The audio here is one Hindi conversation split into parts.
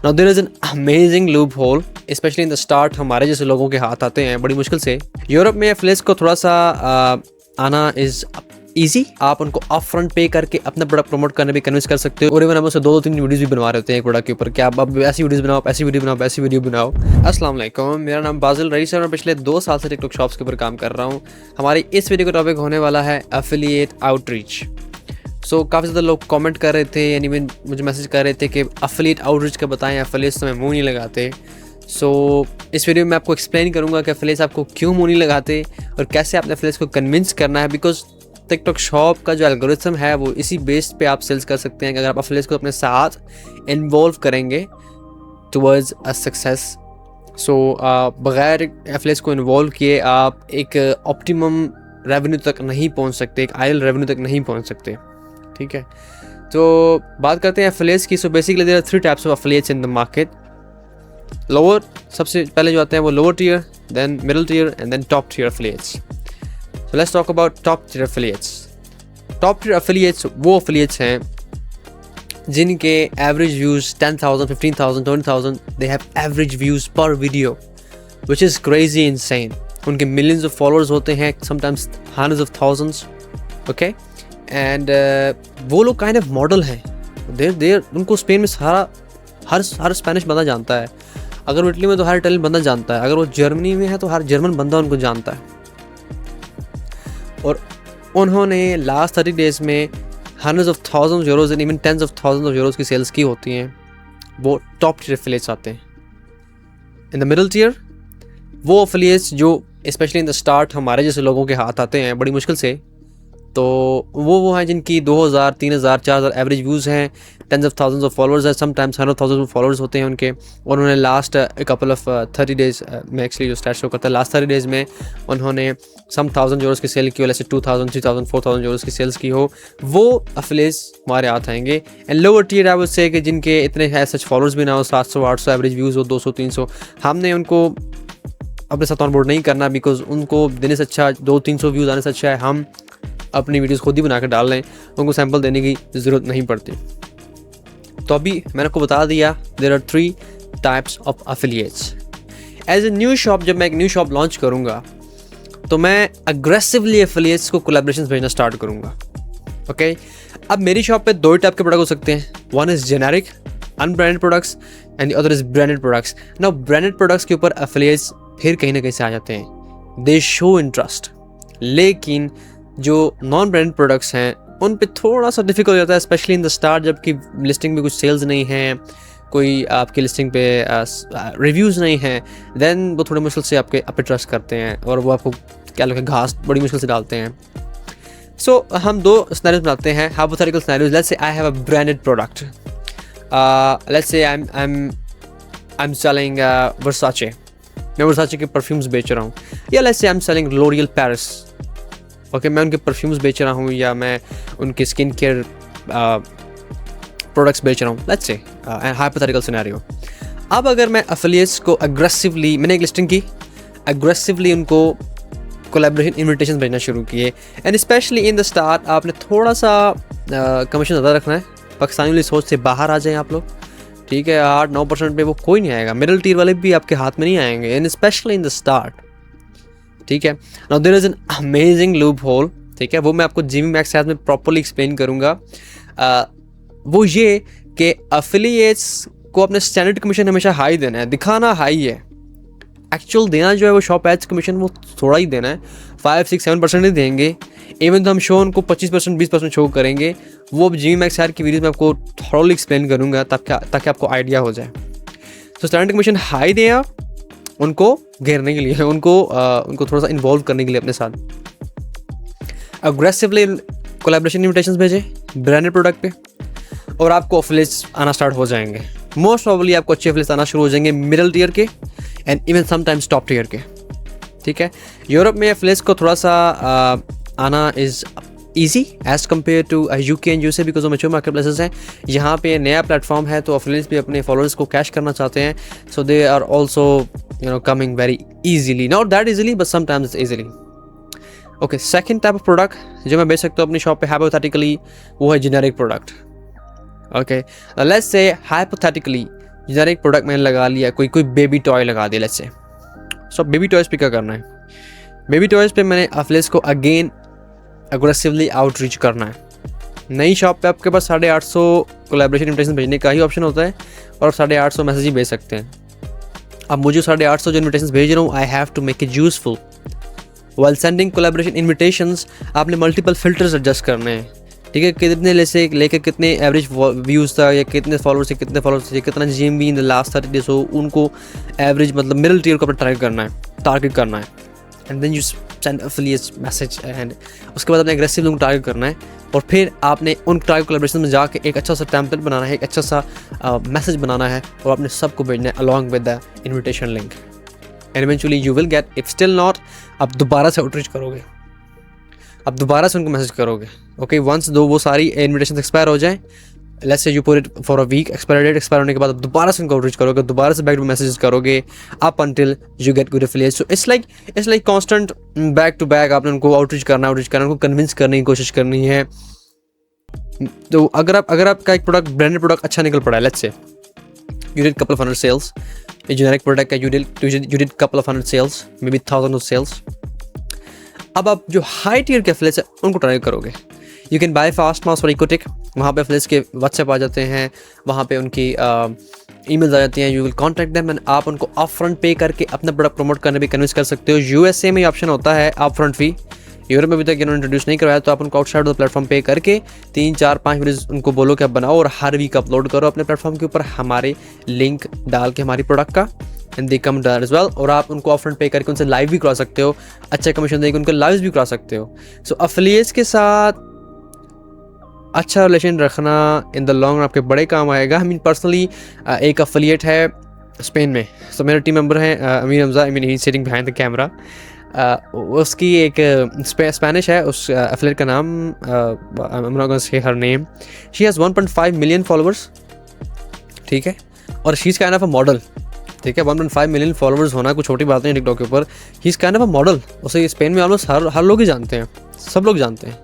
Now there is an amazing loophole especially in the start. हमारे जैसे लोगों के हाथ आते हैं बड़ी मुश्किल से। यूरोप में एफिलिएट्स को थोड़ा सा आना इज ईजी। आप उनको अप फ्रंट पे करके अपना प्रोडक्ट प्रमोट करने भी कन्विंस कर सकते हो। और इवन हम उससे 2-3 वीडियोस भी बनवा रहे होते हैं एक प्रोडक्ट के ऊपर कि आप अब ऐसी वीडियोस बनाओ, ऐसी वीडियो बनाओ, ऐसी वीडियो बनाओ। अस्सलाम वालेकुम, मेरा नाम बाजिल रईस है और पिछले 2 साल से टिकटॉक शॉप्स के ऊपर काम कर रहा हूँ। हमारी इस वीडियो का टॉपिक होने वाला है एफिलिएट आउटरीच। सो काफ़ी ज़्यादा लोग कमेंट कर रहे थे, यानी मुझे मैसेज कर रहे थे कि एफिलिएट आउटरीच का बताएं, एफिलिएट्स तो मैं मुँह नहीं लगाते। सो इस वीडियो में आपको एक्सप्लेन करूँगा कि एफिलिएट्स आपको क्यों मुँह नहीं लगाते और कैसे आपने एफिलिएट्स को कन्विंस करना है। बिकॉज टिकटॉक शॉप का जो एल्गोरिथम है वो इसी बेस पे आप सेल्स कर सकते हैं कि अगर आप एफिलिएट्स को अपने साथ इन्वॉल्व करेंगे टुवर्ड्स अ सक्सेस। सो बगैर एफिलिएट्स को इन्वॉल्व किए आप एक ऑप्टिमम रेवेन्यू तक नहीं पहुंच सकते, एक आइडियल रेवेन्यू तक नहीं पहुंच सकते। ठीक है, तो बात करते हैं एफिलिएट्स की। So basically there are 3 types of affiliates in the market. Lower, सबसे पहले जो आते हैं वो lower tier, then middle tier and then top tier affiliates. So let's talk about top tier affiliates. Top tier affiliates वो affiliates हैं जिनके average views 10,000, 15,000, 20,000. They have average views per video, which is crazy insane. उनके millions of followers होते हैं, sometimes hundreds of thousands. Okay, and वो लोग kind of model हैं। They're उनको स्पेन में हर स्पेनिश बंदा जानता है। अगर वो इटली में तो हर इटालियन बंदा जानता है। अगर वो जर्मनी में है तो हर जर्मन बंदा उनको जानता है। और उन्होंने लास्ट 30 डेज में hundreds of thousands euros and even tens of thousands of euros की सेल्स की होती हैं। वो टॉप टियर एफिलिएट्स आते हैं। इन द मिडिल टियर वो एफिलिएट्स जो स्पेशली इन द स्टार्ट हमारे जैसे लोगों के हाथ आते हैं बड़ी मुश्किल से, तो वो हैं जिनकी 2,000, 3,000, 4,000 एवरेज व्यूज़ हैं, tens of thousands of followers हैं, समटाइम्स 100,000 फॉलोअर्स होते हैं उनके। और उन्होंने लास्ट कपल ऑफ 30 डेज में एक्चुअली जो स्टैट शो करता है, लास्ट 30 डेज में उन्होंने सम 1,000 यूरोज़ की सेल की हो, जैसे 2,000, 3,000, 4,000 यूरोज़ की सेल्स की हो। वो एफिलिएट्स हमारे हाथ आएंगे। And lower tier I would say कि जिनके इतने है सच फॉलोअर्स भी ना हो, 700, 800 एवरेज व्यूज़ हो, 200, 300, हमने उनको अपने साथ ऑन बोर्ड नहीं करना। बिकॉज उनको देने से अच्छा 200-300 व्यूज़ आने से अच्छा है हम अपनी वीडियोस खुद ही बना कर डाल लें, उनको सैंपल देने की ज़रूरत नहीं पड़ती। तो अभी मैंने आपको बता दिया there are 3 types of affiliates. As a new shop, जब मैं एक न्यू शॉप लॉन्च करूँगा तो मैं अग्रेसिवली एफिलिएट्स को कोलैबोरेशंस भेजना स्टार्ट करूँगा। ओके, अब मेरी शॉप पे 2 टाइप के प्रोडक्ट हो सकते हैं। One is generic unbranded products and the other is branded products. Now branded products के ऊपर एफिलिएट्स फिर कहीं ना कहीं से आ जाते हैं, दे शो इंटरेस्ट। लेकिन जो नॉन ब्रांडेड प्रोडक्ट्स हैं उन पे थोड़ा सा डिफिकल्ट हो जाता है, स्पेशली इन द स्टार्ट, जबकि लिस्टिंग में कुछ सेल्स नहीं हैं, कोई आपकी लिस्टिंग पे रिव्यूज़ नहीं हैं। देन वो थोड़ी मुश्किल से आप पे ट्रस्ट करते हैं और वो आपको क्या लोग घास बड़ी मुश्किल से डालते हैं। सो हम 2 सिनेरियोज बनाते हैं, hypothetical scenarios. Let's say I have a branded product, let's say I am selling वर्साचे, मैं वर्साचे के परफ्यूम्स बेच रहा हूँ। या let's say I am selling L'Oreal Paris. Okay, मैं उनके परफ्यूम्स बेच रहा हूँ या मैं उनके स्किन केयर प्रोडक्ट्स बेच रहा हूँ। Let's say hypothetical scenario. अब अगर मैं एफिलिएट्स को अग्रेसिवली, मैंने एक लिस्टिंग की, अग्रेसिवली उनको कोलैबोरेशन इन्विटेशन भेजना शुरू किए। And especially in the start आपने थोड़ा सा कमीशन ज़्यादा रखना है। पाकिस्तानी वाली सोच से बाहर आ जाएं आप लोग। ठीक है, 8-9% पे वो कोई नहीं आएगा। मिडिल टियर वाले भी आपके हाथ में नहीं आएंगे, and especially in the start. ठीक है, now there is an amazing loophole. ठीक है, वो मैं आपको जीमी मैक्स साथ में प्रॉपर्ली एक्सप्लेन करूँगा। वो ये कि एफिलिएट्स को अपने स्टैंडर्ड कमीशन हमेशा हाई देना है, दिखाना हाई है। एक्चुअल देना जो है वो शॉप एड्स कमीशन वो थोड़ा ही देना है, 5, 6, 7% ही देंगे। इवन तो हम शो उनको 25%, 20% शो करेंगे। वो अब जीमी मैक्स की वीडियोज़ में आपको थोड़ा एक्सप्लेन करूँगा ताकि आपको आइडिया हो जाए। तो स्टैंडर्ड कमीशन हाई दें आप उनको घेरने के लिए, उनको थोड़ा सा इन्वॉल्व करने के लिए अपने साथ। अग्रेसिवली कोलैबोरेशन इन्विटेशंस भेजें ब्रांडेड प्रोडक्ट पे और आपको एफिलिएट्स आना स्टार्ट हो जाएंगे। मोस्ट प्रॉब्ली आपको अच्छे एफिलिएट्स आना शुरू हो जाएंगे मिडिल टियर के and even sometimes top tier के। ठीक है, यूरोप में एफिलिएट्स को थोड़ा सा आना is easy as compare to UK and USA because mature market places हैं। यहाँ पे नया प्लेटफॉर्म है तो एफिलिएट्स भी अपने फॉलोअर्स को कैश करना चाहते हैं। So they are also coming very easily, not that easily but sometimes it's easily। Okay, second type of product जो मैं बेच सकता हूँ अपनी शॉप पे हाइपोथेटिकली, वो है generic product. Okay, let's say hypothetically generic product मैंने लगा लिया, कोई बेबी टॉय लगा दिया let's say. So baby toys पे क्या करना है, बेबी टॉयज़ पे मैंने एफिलिएट्स को अगेन एग्रेसिवली आउटरीच करना है। नई शॉप पे आपके पास 850 कोलैबोरेशन इन्विटेशन भेजने का ही ऑप्शन होता है और आप 850 मैसेज ही भेज सकते हैं। अब मुझे 850 जो इन्विटेशन भेज रहा हूँ, I have to make it useful. While sending collaboration invitations आपने मल्टीपल फिल्टर्स एडजस्ट करने हैं, ठीक है। कितने से लेकर कितने एवरेज व्यूज़ था, या कितने फॉलोअर्स से कितने फॉलोअर्स थे, कितना GMV in the last 30 days हो, उनको एवरेज मतलब मिडिल टियर को अपना टारगेट करना है। And then you send affiliates message, एंड उसके बाद आपने एग्रेसिव लोगों को टारगेट करना है, और फिर आपने उन टारगेट कोलैबोरेशन में जाके एक अच्छा सा टेम्पलेट बनाना है, एक अच्छा सा मैसेज बनाना है, और आपने सबको भेजना है along with the invitation link. And eventually you will get, if still not, आप दोबारा से आउटरीच करोगे, आप दोबारा से उनको मैसेज करोगे। ओके, वंस दो वो सारी इन्विटेशन एक्सपायर हो जाए, let's say you put it for a week, expire date expire होने के बाद आप दोबारा से उनको आउटरीच करोगे, दोबारा से बैक टू मैसेजेस करोगे, up until you get good affiliates. So it's like constant back to back आपने उनको आउटरीच करना, उनको कन्विंस करने की कोशिश करनी है। तो अगर आपका एक प्रोडक्ट, ब्रांडेड प्रोडक्ट अच्छा निकल पड़ा है, let's say you did couple of 100 sales, ये जेनेरिक प्रोडक्ट है, you did couple of 100 sales, maybe 1000 of sales. अब आप जो हाई टियर के एफिलिएट्स है उनको ट्राई करोगे। यू कैन बाय फास्ट मास और इकोटिक, वहाँ पे एफिलिएट्स के व्हाट्सएप आ जाते हैं, वहाँ पे उनकी ईमेल्स आ जाती हैं, you will contact them and आप उनको अप फ्रंट पे करके अपना प्रोडक्ट प्रमोट करने भी कन्विंस कर सकते हो। USA में ऑप्शन होता है अप फ्रंट फी, यूरोप में अभी तक इन्होंने इंट्रोड्यूस नहीं करवाया, तो आप उनको आउटसाइड ऑफ द प्लेटफॉर्म पे करके 3, 4, 5 वीडियोस उनको बोलो कि आप बनाओ और हर वीक अपलोड करो अपने प्लेटफॉर्म के ऊपर, हमारे लिंक डाल के हमारी प्रोडक्ट का, एंड दे कम डर एज वेल। और आप उनको अपफ्रंट पे करके उनसे लाइव भी करा सकते हो, अच्छा कमीशन देके उनको लाइव भी करा सकते हो। सो एफिलिएट्स के साथ अच्छा रिलेशन रखना इन द लॉन्ग रन आपके बड़े काम आएगा। आई मीन पर्सनली एक एफिलिएट है स्पेन में, सो मेरे टीम मेंबर हैं Amir Hamza, I mean he sitting behind the camera. उसकी एक स्पेनिश है, उस एफिलिएट का नाम I am not gonna say her name, she has 1.5 million followers, ठीक है, और she is kind of a model, ठीक है। 1.5 मिलियन फॉलोअर्स होना कुछ छोटी बात नहीं टिकटॉक के ऊपर, he is kind of a model. उसे स्पेन में ऑलमोस्ट हर लोग ही जानते हैं, सब लोग जानते हैं,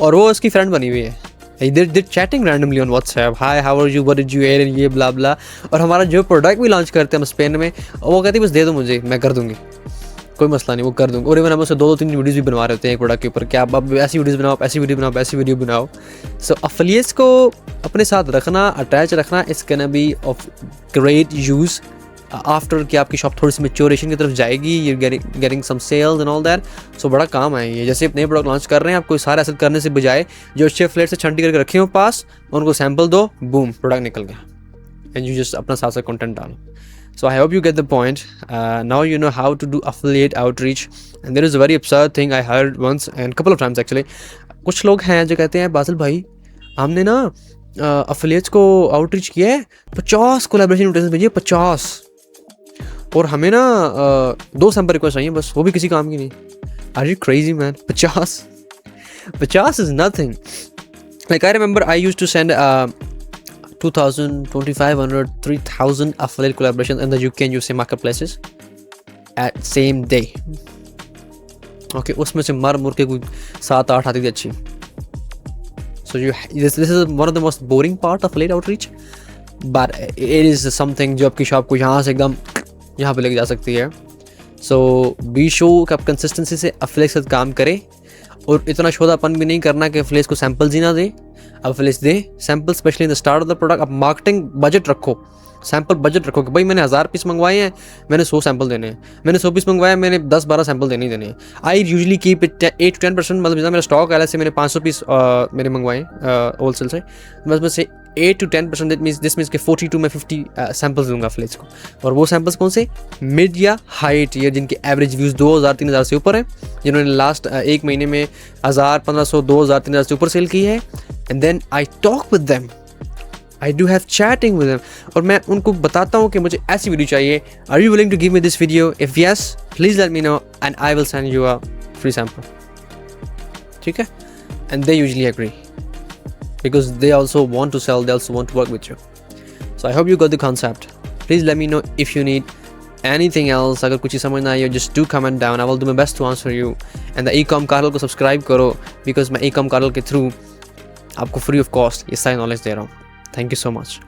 और वो उसकी फ्रेंड बनी हुई है। They're chatting randomly on WhatsApp, hi how are you, what did you eat, and ये blah blah। और हमारा जो प्रोडक्ट भी लॉन्च करते हैं हम स्पेन में, वो कहती है बस दे दो मुझे, मैं कर दूंगी, कोई मसला नहीं, वो कर दूंगी। और इवन हम उससे 2-3 वीडियोज़ भी बनवा रहे होते हैं एक प्रोडक्ट के ऊपर, क्या आप ऐसी वीडियोज़ बनाओ, ऐसी वीडियो बनाओ, ऐसी वीडियो बनाओ। सो एफिलिएट्स को अपने साथ रखना, अटैच रखना, it's can be of great use after कि आपकी शॉप थोड़ी सी मैच्योरेशन की तरफ जाएगी, you getting some sales and all that. So बड़ा काम है ये। जैसे नए प्रोडक्ट लॉन्च कर रहे हैं, आपको सारा ऐसा करने से बजाय जो अच्छे फ्लेट से छंटी करके रखे हो पास, उनको सैम्पल दो, बूम प्रोडक्ट निकल गया, एंड यू जस्ट अपना साथ कंटेंट डालो। So I hope you get the point. Now you know how to do affiliate outreach, and there is a very absurd thing I heard once and couple of times actually. कुछ लोग हैं जो कहते हैं बासिल भाई हमने ना affiliates को outreach किया है, 50 कोलैबोरेशन इन्विटेशन भेजिए, 50, और हमें ना 2 सैम्पल रिक्वेस्ट चाहिए बस, वो भी किसी काम की नहीं। Are you crazy man? 50 is nothing. Like I remember I used to send 2,000, 2,500, 3,000 affiliate collaborations in the UK and USA marketplaces at same day. Okay, उसमें से मर के कोई 7-8 आती थी अच्छी। So this is one of the most boring part of affiliate outreach, but it is something जो आपकी शॉप को यहाँ से एकदम यहाँ पे लेके जा सकती है। So be sure कि आप कंसिस्टेंसी से affiliate के साथ काम करें, और इतना शोधापन भी नहीं करना कि affiliate को सैम्पल्स ही ना दें। Affiliates they sample, specially in the start of the product. आप मार्केटिंग बजट रखो, सैम्पल बजट रखो कि भाई मैंने 1000 पीस मंगवाए हैं, मैंने 100 सैम्पल देने हैं, मैंने 100 पीस मंगवाए, मैंने 10-12 सैम्पल देने ही देने हैं। आई यूजली कीप इट 8-10%, मतलब जितना मेरा स्टॉक है, से मैंने 500 पीस मैंने मंगवाए होलसेल से, बस से 8-10%, दिस मीन्स के 40 to 50 सैम्पल्स दूंगा एफिलिएट्स को। और वो सैम्पल्स कौन से, मिड या हाई टियर, जिनके एवरेज व्यूज़ 2000-3000 से ऊपर हैं, जिन्होंने लास्ट 1 महीने में 1000-1500, 2000-3000 से ऊपर सेल की है। And then I talk with them, I do have chatting with them, और मैं उनको बताता हूँ कि मुझे ऐसी वीडियो चाहिए, are you willing to give me this video, if yes please let me know and I will send you a free sample, ठीक है। And they usually agree because they also want to sell, they also want to work with you. So I hope you got the concept. Please let me know if you need anything else. अगर कुछ समझ ना आए, just do comment down, I will do my best to answer you. And the ecom Carl को subscribe करो, because मैं ecom Carl के through आपको free of cost ये सारी knowledge दे रहा हूँ। Thank you so much.